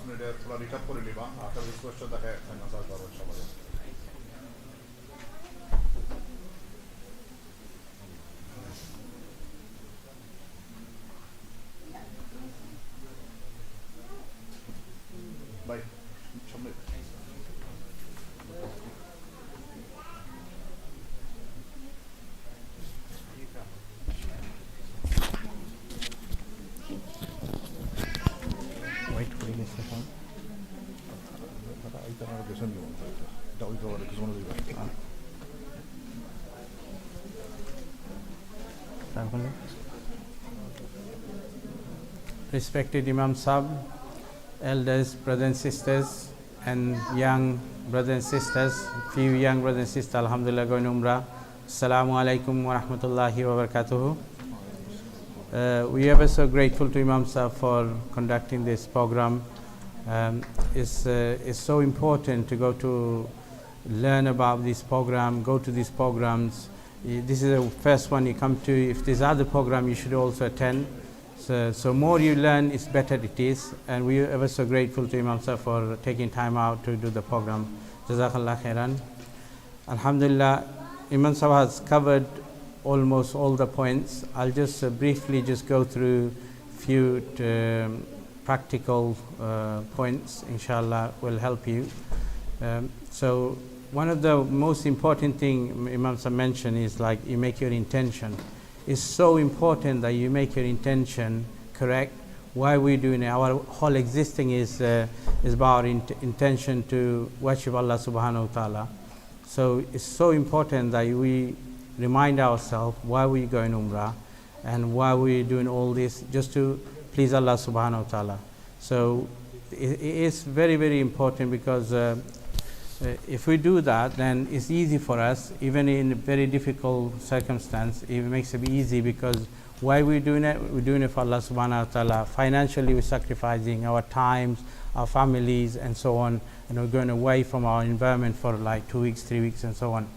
মিনিটের পুরো রিক্যাপ করে নিবা আশা করি স্পষ্ট দেখে মেসেজ করো সবাই বাই সামনে Wait for a second. Respected Imam Sahib, elders, brothers and sisters, and young brothers and sisters, few young brothers and sisters, alhamdulillah, going Umrah. Assalamu alaikum wa rahmatullahi wa barakatuhu. We are so grateful to Imam Sahib for conducting this program. It's so important to go to learn about this program, go to these programs. This is the first one you come to. If there's other program, you should also attend. So more you learn, it's better it is. And we are ever so grateful to Imam Sahib for taking time out to do the program. Jazakallah khairan. Alhamdulillah, Imam Sahib has covered almost all the points. I'll just briefly just go through few practical points, inshallah, will help you. So one of the most important thing Imam Sahib mentioned is like you make your intention. It's so important that you make your intention correct. Why we're doing it? Our whole existing is about intention to worship Allah subhanahu wa ta'ala. So it's so important that we remind ourselves why we're going Umrah and why we're doing all this, just to please Allah subhanahu wa ta'ala. So it is very, very important because if we do that, then it's easy for us, even in a very difficult circumstance. It makes it easy because why we're doing it? We're doing it for Allah subhanahu wa ta'ala. Financially, we're sacrificing our times, our families, and so on, and we're going away from our environment for like 2 weeks, 3 weeks, and so on.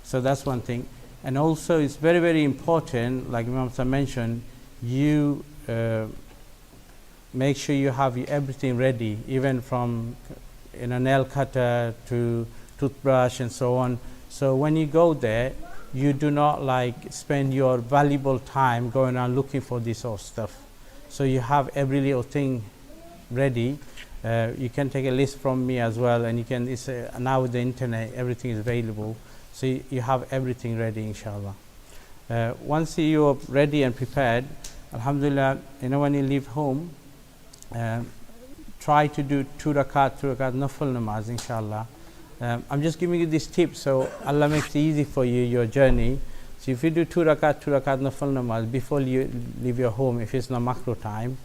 So that's one thing. And also, it's very, very important, like Imam Sahib mentioned, you make sure you have everything ready, even from nail cutter to toothbrush and so on. So when you go there, you do not like spend your valuable time going around looking for this sort of stuff. So you have every little thing ready. You can take a list from me as well, and you can. Now with the internet, everything is available. So you have everything ready, inshallah. Once you are ready and prepared, alhamdulillah, when you leave home, try to do 2 rakat nafil namaz, inshallah. I'm just giving you this tip so Allah makes it easy for you, your journey. So if you do 2 rakat nafil namaz before you leave your home, if it's not makruh time,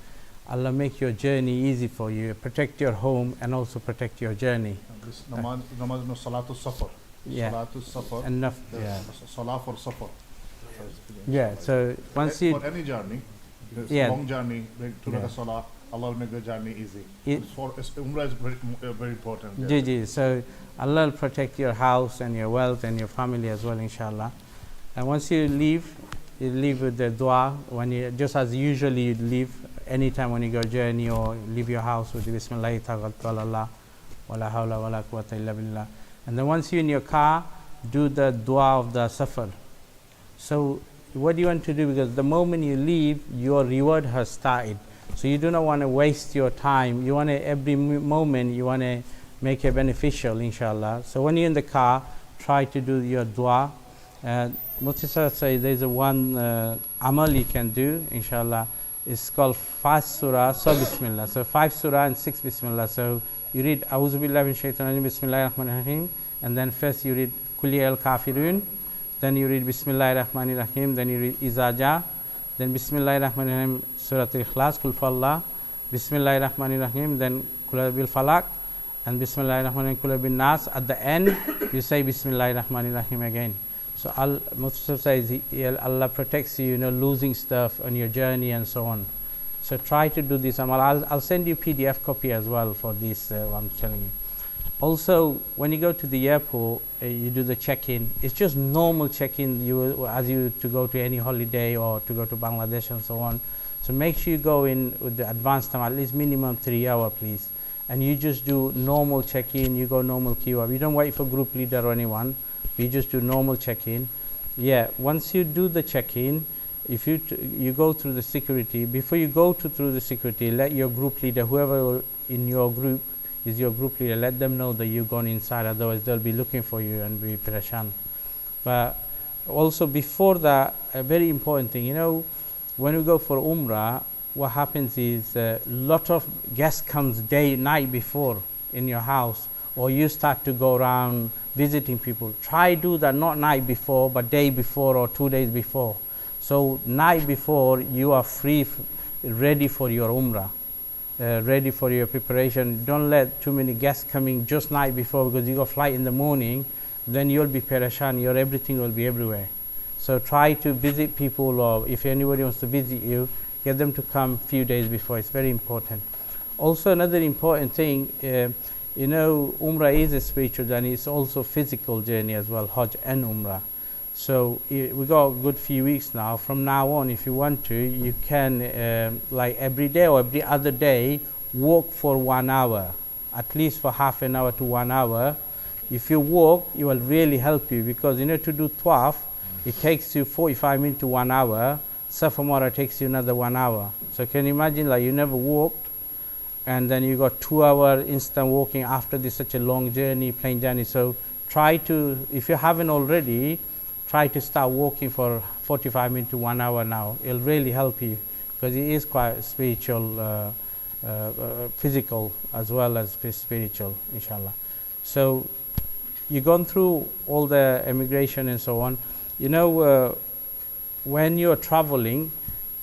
Allah make your journey easy for you, protect your home and also protect your journey. This namaz no salatul safar. Yeah. Salatul safar. Enough. Yeah. Salah for safar. Yeah. So once you for any journey, long journey, 2 rakat salah, Allah will make the journey easy. Umrah is very important. Yeah. So Allah will protect your house and your wealth and your family as well, inshallah. And once you leave with the dua. When you, just as usually you leave, anytime when you go journey or leave your house with the Bismillah tawakkaltu ala Allah wa la hawla wa la quwwata illa billah. And then once you're in your car, do the dua of the safar. So what do you want to do? Because the moment you leave, your reward has started. So you do not want to waste your time. You want to, every moment, you want to make it beneficial, inshallah. So when you're in the car, try to do your dua. Muhtasar say there's a one amal you can do, inshallah. It's called 5 surah, so Bismillah. So 5 surah and 6 Bismillah. So you read A'udhu Billahi min Shaitanir Rajim, Bismillahir Rahmanir Rahim. And then first you read Kulli al Kafirun. Then you read Bismillahir Rahmanir Rahim. Then you read Izaja. Then Bismillahir Rahmanir Rahim, Surah Al-Ikhlas, Kul Fallah. Bismillahir Rahmanir Rahim. Then Kul Bil Falak. And Bismillahir Rahmanir Rahim, Kul Bin Nas. At the end, you say Bismillahir Rahmanir Rahim again. So Mustafa says Allah protects you, losing stuff on your journey and so on. So try to do this amal. I'll send you PDF copy as well for this, I'm telling you. Also, when you go to the airport, you do the check-in. It's just normal check-in as you to go to any holiday or to go to Bangladesh and so on. So make sure you go in with the advanced time, at least minimum 3 hours, please. and you just do normal check-in, you go normal queue up. You don't wait for group leader or anyone. You just do normal check-in. Yeah, once you do the check-in, if you go through the security, before you go through the security, let your group leader, whoever in your group is your group leader, let them know that you've gone inside, otherwise they'll be looking for you and be pereshan. But also before that, a very important thing, when we go for Umrah, what happens is a lot of guests comes night before in your house, or you start to go around visiting people. Try do that not night before, but day before or 2 days before. So night before you are free, ready for your Umrah, ready for your preparation. Don't let too many guests coming just night before, because you got flight in the morning, then you'll be pereshan, your everything will be everywhere. So try to visit people, or if anybody wants to visit you, get them to come few days before. It's very important. Also another important thing, Umrah is a spiritual journey, it's also physical journey as well, Hajj and Umrah. So we got a good few weeks now. From now on, if you want to, you can like every day or every other day walk for 1 hour, at least for half an hour to 1 hour. If you walk, it will really help you, because to do tawaf, it takes you 45 minutes to 1 hour. Safa Marwa takes you another 1 hour. So can you imagine, like, you never walked, and then you got 2 hour instant walking after this such a long journey, plane journey. So try to, if you haven't already, try to start walking for 45 minutes to 1 hour now. It'll really help you, because it is quite spiritual, physical as well as spiritual, inshallah. So you've gone through all the immigration and so on. When you're traveling,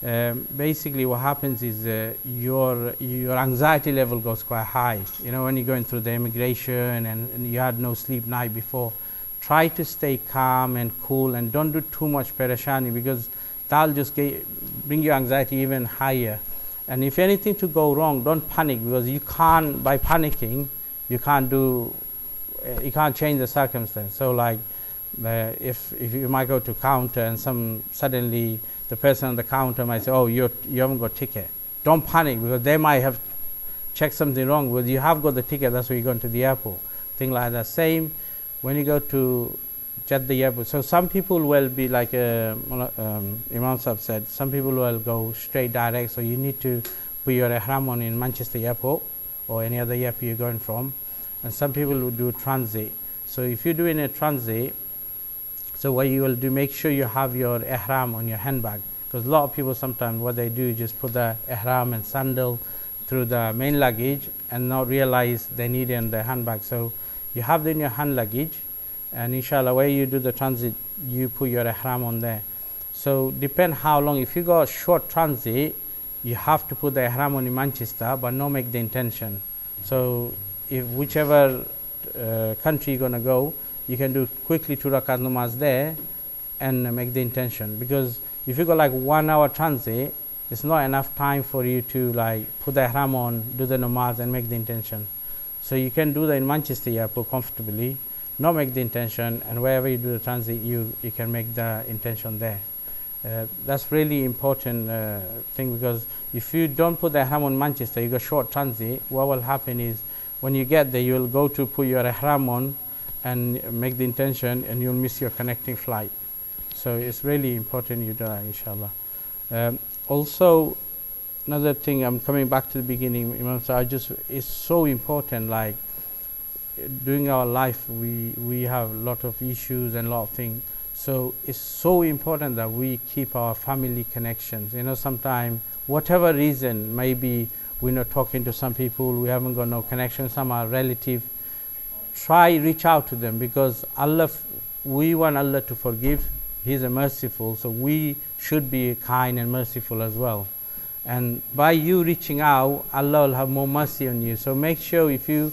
basically what happens is your anxiety level goes quite high. When you're going through the immigration and you had no sleep night before, try to stay calm and cool, and don't do too much perishani, because that'll just bring your anxiety even higher. And if anything to go wrong, don't panic, because you can't, by panicking, you can't change the circumstance. So like, if you might go to counter and suddenly the person on the counter might say, oh, you haven't got ticket. Don't panic, because they might have checked something wrong, because you have got the ticket, that's why you're going to the airport. Thing like that. Same when you go to Jeddah airport. So some people will be like Imam Sahib said, some people will go straight direct, so you need to put your ihram on in Manchester airport or any other airport you're going from. And some people will do transit. So if you're doing a transit, so what you will do, make sure you have your ihram on your handbag, because a lot of people sometimes what they do is just put the ihram and sandal through the main luggage and not realize they need it in the handbag. So you have it in your hand luggage, and inshallah where you do the transit, you put your ihram on there. So depend how long. If you go short transit, you have to put the ihram on in Manchester, but not make the intention. So if whichever country you're gonna go, you can do quickly 2 rakat namaz there and make the intention. Because if you go like 1 hour transit, it's not enough time for you to like put the ihram on, do the namaz and make the intention. So you can do that in Manchester airport comfortably, not make the intention, and wherever you do the transit, you can make the intention there. That's really important thing, because if you don't put the ihram on Manchester, you go short transit, what will happen is when you get there, you'll go to put your ihram on and make the intention, and you'll miss your connecting flight. So it's really important you do that, inshallah. Also, another thing, I'm coming back to the beginning, Imam Sahib, it's so important, like during our life, we have a lot of issues and a lot of things. So it's so important that we keep our family connections. Sometimes, whatever reason, maybe we're not talking to some people, we haven't got no connection, some are relative. Try reach out to them, because we want Allah to forgive. He's a merciful, so we should be kind and merciful as well. And by you reaching out, Allah will have more mercy on you. So make sure if you,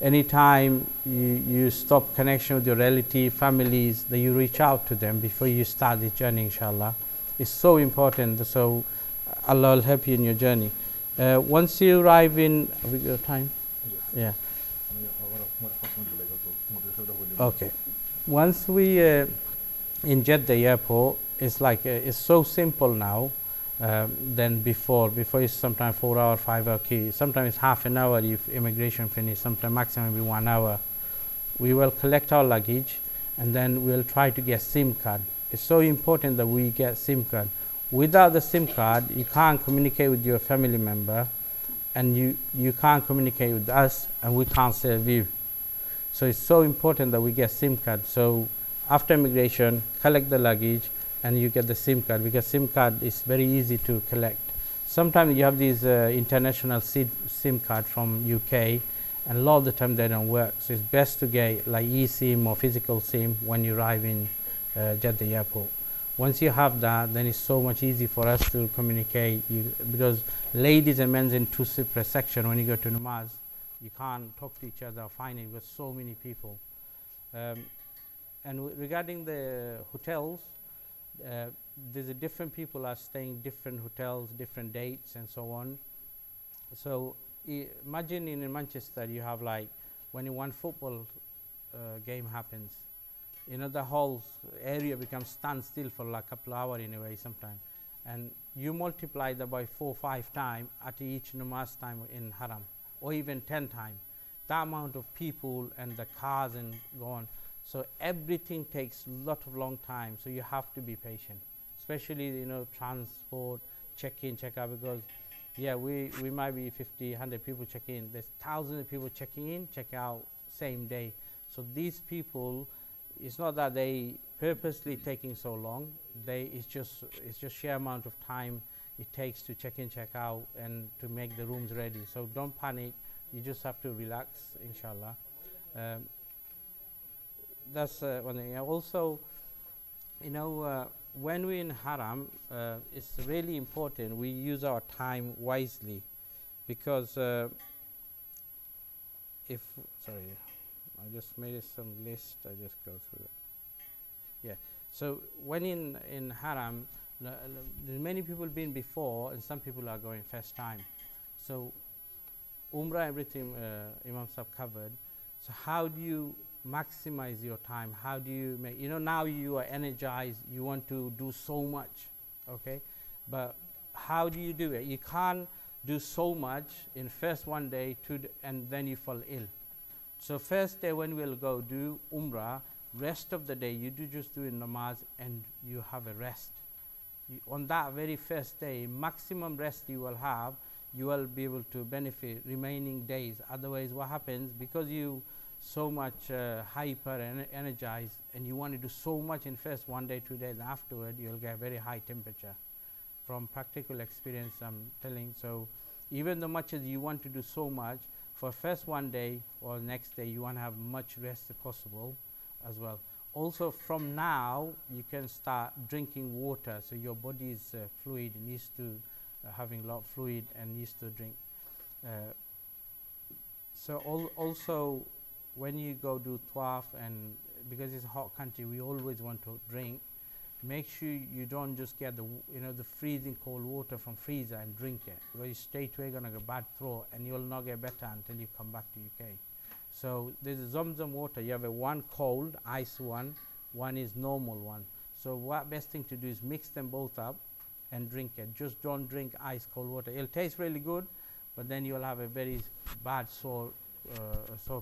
anytime you stop connection with your relative, families, that you reach out to them before you start this journey, inshallah. It's so important. So Allah will help you in your journey. Once you arrive in, have we got time? Yeah. Okay. Once we in Jeddah airport, it's like it's so simple now. than before. Before it's sometimes 4 hour, 5 hour queue. Sometimes half an hour if immigration finish. Sometimes maximum be 1 hour. We will collect our luggage and then we'll try to get SIM card. It's so important that we get SIM card. Without the SIM card, you can't communicate with your family member, and you can't communicate with us, and we can't serve you. So it's so important that we get SIM card. So after immigration, collect the luggage, and you get the SIM card, because SIM card is very easy to collect. Sometimes you have these international SIM card from UK, and a lot of the time they don't work. So it's best to get like eSIM or physical SIM when you arrive in Jeddah airport. Once you have that, then it's so much easy for us to communicate. Because ladies and men in two separate sections, when you go to namaz, you can't talk to each other or find it with so many people. And regarding the hotels, there's a different people are staying different hotels, different dates, and so on. So imagine in Manchester you have like when one football game happens, the whole area becomes standstill for like a couple of hours in a way sometimes, and you multiply that by 4 or 5 times at each namaz time in Haram, or even 10 times. That amount of people and the cars and go on. So everything takes a lot of long time. So you have to be patient, especially transport, check in, check out, because we might be 50, 100 people check in. There's thousands of people checking in, check out same day. So these people, it's not that they purposely taking so long. It's just sheer amount of time it takes to check in, check out, and to make the rooms ready. So don't panic. You just have to relax, inshallah. That's one thing. Also, when we're in Haram, it's really important we use our time wisely, because I just made some list. I just go through it. Yeah. So when in Haram, there's many people been before, and some people are going first time. So Umrah, everything Imam Sahib covered. So how do you maximize your time? How do you make, now you are energized, you want to do so much, okay? But how do you do it? You can't do so much in first one day, and then you fall ill. So first day when we'll go do Umrah, rest of the day you just do namaz and you have a rest. On that very first day, maximum rest you will have, you will be able to benefit remaining days. Otherwise what happens, because you so much hyper and energized, and you want to do so much in first 1 day, 2 days, and afterward you'll get very high temperature. From practical experience I'm telling. So even though much as you want to do so much, for first 1 day or next day you want to have much rest as possible as well. Also from now you can start drinking water, so your body is fluid, and needs to having a lot of fluid and needs to drink. Also when you go do tawaf, and because it's a hot country, we always want to drink. Make sure you don't just get the freezing cold water from freezer and drink it, because you straight away gonna get bad throat, and you'll not get better until you come back to UK. So there's a Zamzam water. You have a one cold ice one is normal one. So what best thing to do is mix them both up and drink it. Just don't drink ice cold water. It'll taste really good, but then you'll have a very bad sore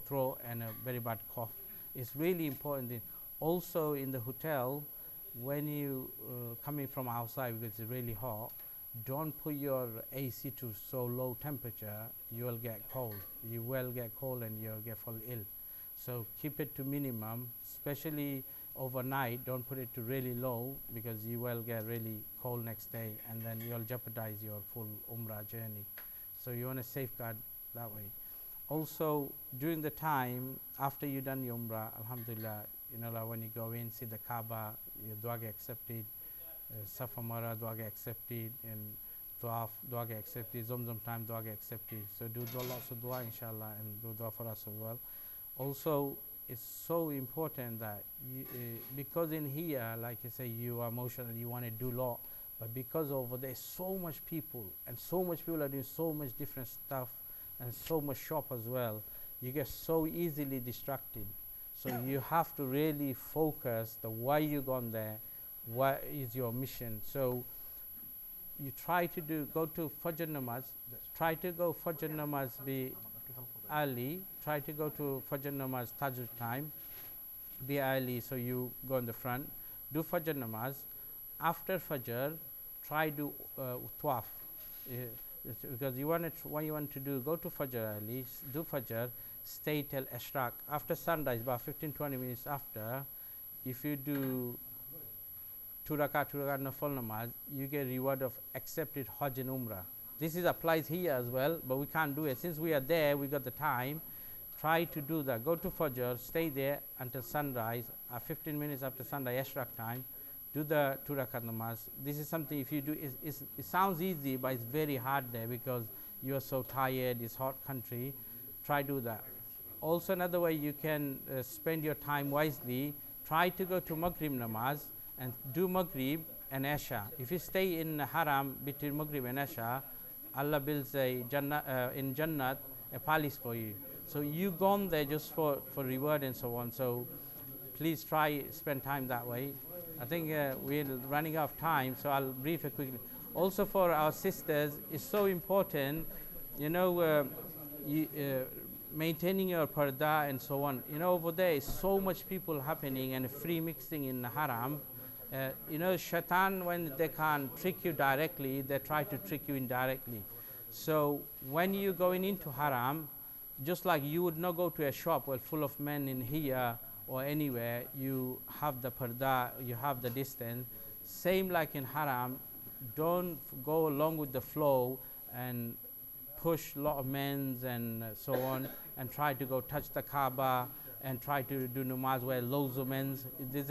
throat and a very bad cough. It's really important. Also in the hotel, when you coming from outside, because it's really hot, don't put your AC to so low temperature. You will get cold. You will get cold and you'll get fall ill. So keep it to minimum, especially overnight. Don't put it to really low, because you will get really cold next day, and then you'll jeopardize your full Umrah journey. So you want to safeguard that way. Also during the time after you done your Umrah, alhamdulillah, like when you go in, see the Kaaba, your dua get accepted, Safa Marwa dua get accepted, and Tawaf dua get accepted, Zamzam time dua get accepted. So do lots of dua, inshallah, and do dua for us as well. Also it's so important that because in here, like you say, you are emotional, you want to do a lot, but because over there so much people, and so much people are doing so much different stuff, and so much shop as well, you get so easily distracted. So you have to really focus the why you gone there, what is your mission. So you try to go to Fajr namaz. Yes. Try to go Fajr namaz be early. Try to go to Fajr namaz Tajud time. Be early, so you go in the front. Do Fajr namaz. After Fajr, try do tawaf. Because what you want to do, go to Fajr early, do Fajr, stay till Ashraq. After sunrise, about 15-20 minutes after, if you do 2 rakat nafal namaz, you get reward of accepted Hajj and Umrah. This applies here as well, but we can't do it. Since we are there, we got the time. Try to do that. Go to Fajr, stay there until sunrise. 15 minutes after sunrise, Ashraq time, do the 2 rakat namaz. This is something if you do, it sounds easy, but it's very hard there because you are so tired, it's hot country. Try do that. Also another way you can spend your time wisely, try to go to Maghrib namaz and do Maghrib and Isha. If you stay in Haram between Maghrib and Isha, Allah builds a Jannat, in Jannat a palace for you. So you gone there just for reward and so on. So please try spend time that way. I think we're running out of time, so I'll brief it quickly. Also for our sisters, it's so important, maintaining your parda and so on. Over there is so much people happening and free mixing in haram. Shaitan, when they can't trick you directly, they try to trick you indirectly. So when you're going into haram, just like you would not go to a shop full of men in here or anywhere, you have the parda, you have the distance. Same like in haram, don't go along with the flow and push a lot of men and so on and try to go touch the Kaaba and try to do namaz where loads of men. There's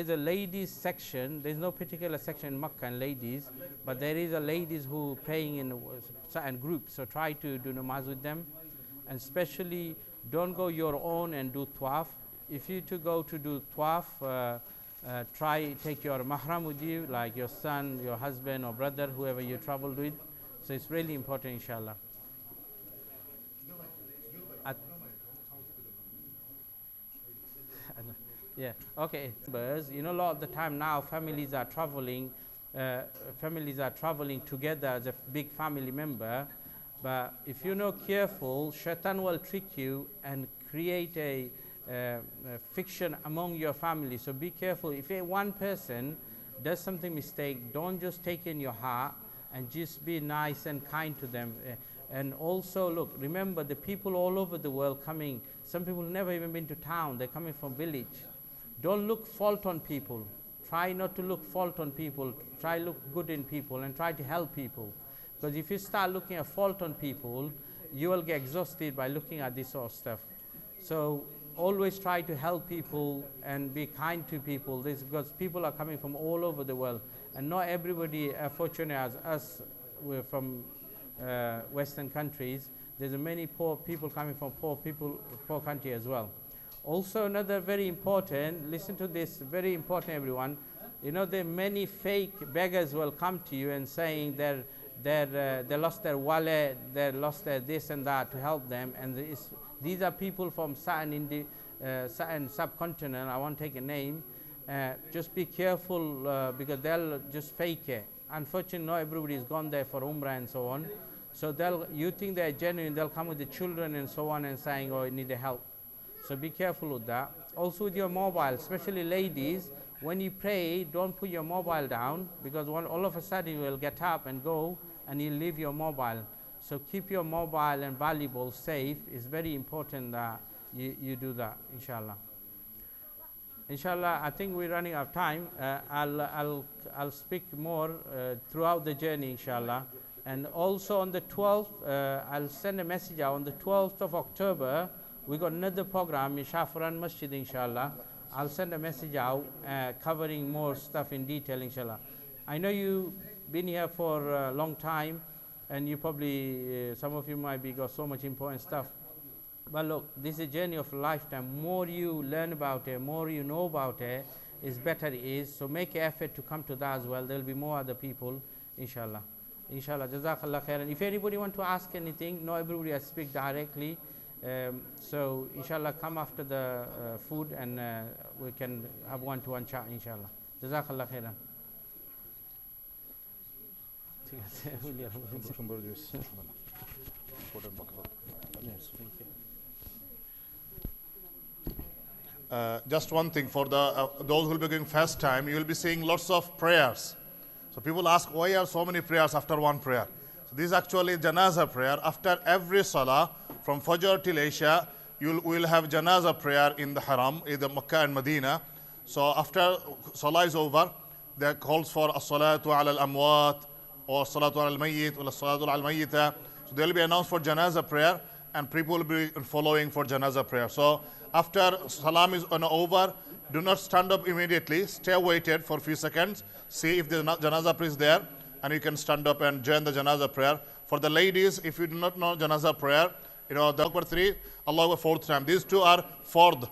a ladies section. There's no particular section in Makkah and ladies, but there is a ladies who praying in certain groups. So try to do namaz with them, and especially don't go your own and do tawaf. If you to go to do tawaf, try take your mahram with you, like your son, your husband or brother, whoever you traveled with. So it's really important, inshallah. Yeah, okay. A lot of the time now families are traveling together as a big family member. But if you're not careful, Shaitan will trick you and create a fiction among your family. So be careful. If one person does something mistake, don't just take in your heart and just be nice and kind to them. And also, look, remember the people all over the world coming. Some people never even been to town. They're coming from village. Don't look fault on people. Try not to look fault on people. Try look good in people and try to help people. Because if you start looking at fault on people, you will get exhausted by looking at this sort of stuff. So always try to help people and be kind to people. This because people are coming from all over the world, and not everybody are fortunate as us. We're from Western countries. There's many poor people coming from poor country as well. Also, another very important. Listen to this. Very important, everyone. There are many fake beggars will come to you and saying they lost their wallet, they lost their this and that to help them, and these are people from certain subcontinent. I won't take a name. Just be careful because they'll just fake it. Unfortunately, not everybody has gone there for Umrah and so on. So you think they're genuine, they'll come with the children and so on and saying, oh, I need help. So be careful with that. Also with your mobile, especially ladies, when you pray, don't put your mobile down, because all of a sudden you will get up and go and you leave your mobile. So keep your mobile and valuables safe. It's very important that you do that, inshallah. Inshallah, I think we're running out of time. I'll speak more throughout the journey, inshallah. And also on the 12th, I'll send a message out. On the 12th of October, we got another program in Shafran Masjid, inshallah. I'll send a message out covering more stuff in detail, inshallah. I know you've been here for a long time, and you probably, some of you might be got so much important stuff. But look, this is a journey of a lifetime. More you learn about it, more you know about it, is better it is. So make an effort to come to that as well. There will be more other people, inshallah. Inshallah, jazakallah khairan. If anybody want to ask anything, not everybody has speak directly. So inshallah, come after the food and we can have one-to-one chat, inshallah. Jazakallah khairan. ঠিক আছে উলিয়ার সুন্দর জিনিস important বাক্য just one thing for the those who will be going first time, you will be seeing lots of prayers. So people ask, why are so many prayers after one prayer? So this is actually janaza prayer. After every salah from Fajr till Isha, we will have janaza prayer in the Haram, in the Makkah and Medina. So after salah is over, there calls for as-salatu ala al-amwat or salatu ala al-mayyit or as-salatu ala al-mayyita. So there will be announced for janaza prayer, and people will be following for janaza prayer. So after salam is over, do not stand up immediately. Stay waited for a few seconds. See if the janaza prayer is there, and you can stand up and join the janaza prayer. For the ladies, if you do not know janaza prayer, the Akbar 3, Allah Akbar 4th time. These two are fourth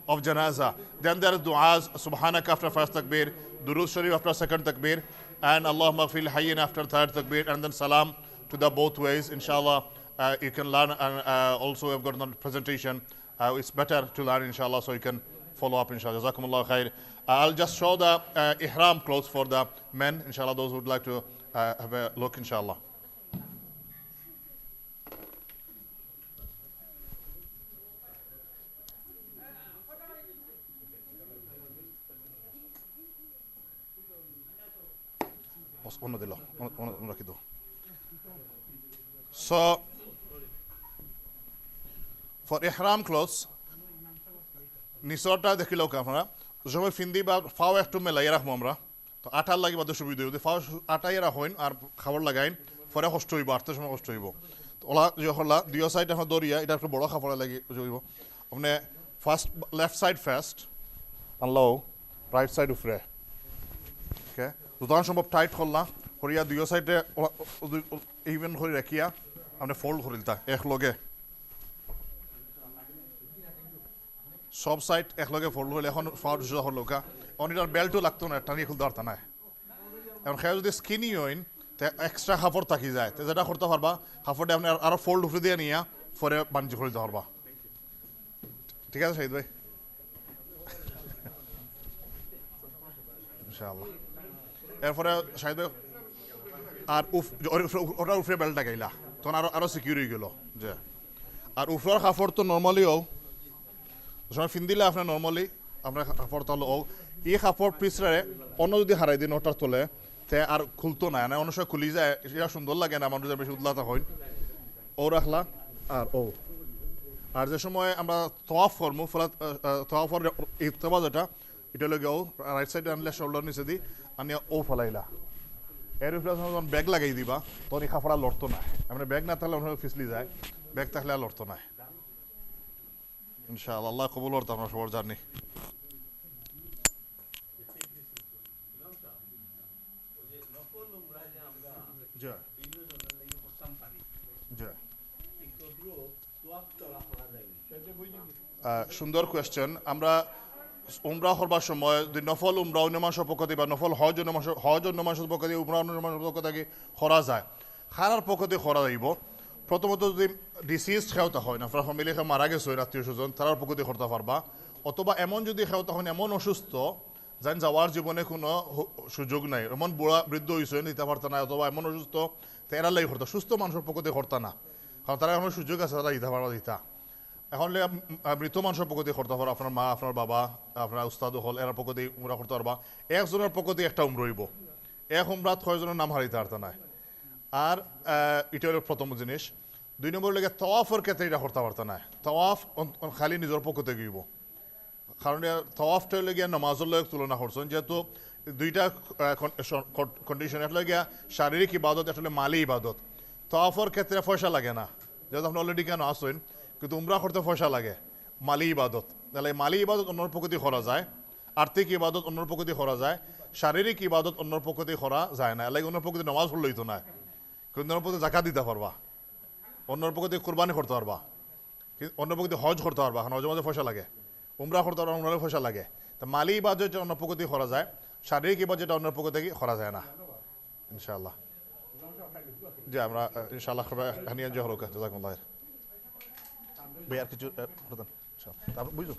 of janaza. Then there are du'as, subhanak after first takbir, durud sharif after second takbir, and Allahumma fil hayyin after third takbir, and then salam to the both ways. Inshallah, you can learn, and also we have got another presentation. It's better to learn, inshallah, so you can follow up, inshallah. Jazakumullah khair. I'll just show the ihram clothes for the men, inshallah, those who would like to have a look, inshallah. So for ihram clothes, নিচৰটা দেখিলেও আপনারা সময় ফিন্দি বা ফাও একটু মেলাই রাখবো আমরা তো আটার লাগি বাদে সুবিধা হইব ফাও আটাই রাখেন আর খাবার লাগাইন পরে কষ্ট হইব আটটার সময় কষ্ট হইব তো ওলা যখনলা দুই সাইড এখন দরিয়া এটা একটু বড় খাবার লাগি হইব আপনি ফার্স্ট লেফট সাইড ফার্স্ট আনলো রাইট সাইড উপরে ওকে যতক্ষণ সম্ভব টাইট করলাম করিয়া দুই সাইডে ইভেন করে রাখিয়া আপনি ফোল্ড করিলতা একলগে সব সাইড একলগে ফোল্ড হলে এখন ফাওয়ার হলোকা অনিটার বেল্টও লাগতো না টানিয়ে খুলতে পারত না এখন খেয়ে যদি স্কিনি হইন তে এক্সট্রা কাপড় থাকি যায় তো যেটা করতে পারবা কাপড়টা আপনি আরো ফোল্ড উপরে দিয়ে নিয়ে পরে বাঞ্জি করে দিতে পারবা ঠিক আছে শহীদ ভাই ইনশাআল্লাহ এরপরে শহীদ ভাই আর ওটার উপরে বেল্টটা গাইলা তখন আরো সিকিউর হয়ে গেল যে আর উপরের কাপড় তো নর্মালিও সময় ফিন্দিলে আপনার নর্মালি আপনার কাপড় তাহলে ও এই কাপড় পিছরে অন্য যদি হারাই দিন ওটার তোলে তে আর খুলতো না অন্য সময় খুলি যায় সেটা সুন্দর লাগে না মানুষ বেশি উদলাতা হয় ও রাখলা আর ও আর যে সময় আমরা তওয়াফ করবো ফলে তওয়াফর ইত্তেবা যেটা এটা লগে ও রাইট সাইডে আনলে শোল্ডার নিচে দি আনিয়া ও ফলাইলা এর উপরে যখন ব্যাগ লাগাই দিবা তখন এই কাপড় আর লড়তো না আমরা ব্যাগ না থাকলে অন্য ফিসলি যায় ব্যাগ থাকলে আর লড়তো না ইনশাআল্লাহ আল্লাহ কবুল করতে আমরা সবার জানি সুন্দর কোয়েশ্চেন আমরা উমরা করবার সময় নফল উমরা অন্য মাসের পক্ষ থেকে বা নফল হজ অন্য মাসের পক্ষ থেকে উমরা অন্য মাসের পক্ষ থেকে করা যায় খারার পক্ষ থেকে করা যাইব প্রথমত যদি ডিসিজ খেওতা হয় না আপনার ফ্যামিলি মারা গেছে আত্মীয় স্বজন তারার পক্ষ দিয়ে করতে পারবা অথবা এমন যদি খেওতা হয় এমন অসুস্থ যেন যাওয়ার জীবনে কোনো সুযোগ নাই এমন বুড়া বৃদ্ধ হয়েছে দিতে পারত না অথবা এমন অসুস্থ এরা লাগে করতো সুস্থ মানুষের পক্ষ দিয়ে করতা না কারণ তারা এমন সুযোগ আছে তারা দিতে পারবা দিতা এখন মৃত মানুষের পক্ষ দিয়ে করতে পারো আপনার মা আপনার বাবা আপনার উস্তাদ হল এর পক্ষ দিয়ে উমরা করতে পারবা একজনের পক্ষ দিয়ে একটা উমরইব এক উমরাত কয়জনের নাম হারিতে পারত না আর এটা হলো প্রথম জিনিস দুই নম্বর লেগে তওয়াফের ক্ষেত্রে এটা করতে পারত না তওয়াফ খালি নিজের পক্ষ থেকে গিব কারণ তওয়াফটা হলে গিয়া নমাজের লগে তুলনা করছেন যেহেতু দুইটা কন্ডিশন একটা গিয়া শারীরিক ইবাদত একটা হলে মালি ইবাদত তওয়াফের ক্ষেত্রে পয়সা লাগে না যেহেতু আপনি অলরেডি কেন আসেন কিন্তু উমরা করতে পয়সা লাগে মালি ইবাদত তাহলে মালি ইবাদত অন্যর পক্ষ দিয়ে করা যায় আর্থিক ইবাদত অন্যর পক্ষ দিয়ে করা যায় শারীরিক ইবাদত অন্যর পক্ষ দিয়ে করা যায় না লাগে অন্যর পক্ষ দিয়ে নমাজ পড়লেই তো না কিন্তু অন্যর পক্ষ দিয়ে জাকাত দিতে পারবা অন্যর পক্ষ দিয়ে কোরবানি করতে পারবা অন্য পক্ষ দিয়ে হজ করতে পারবা এখন হজের মধ্যে পয়সা লাগে উমরা করতে পারবা উমরার পয়সা লাগে তা মালি ইবাদত যেটা অন্য পক্ষ দিয়ে করা যায় শারীরিক ইবাদত যেটা অন্যর পক্ষ থেকে করা যায় না ইনশাআল্লাহ জি আমরা ইনশাআল্লাহ হানিয়া জহরুকা জাযাকুমুল্লাহ ভাই আর কিছু তারপর বুঝো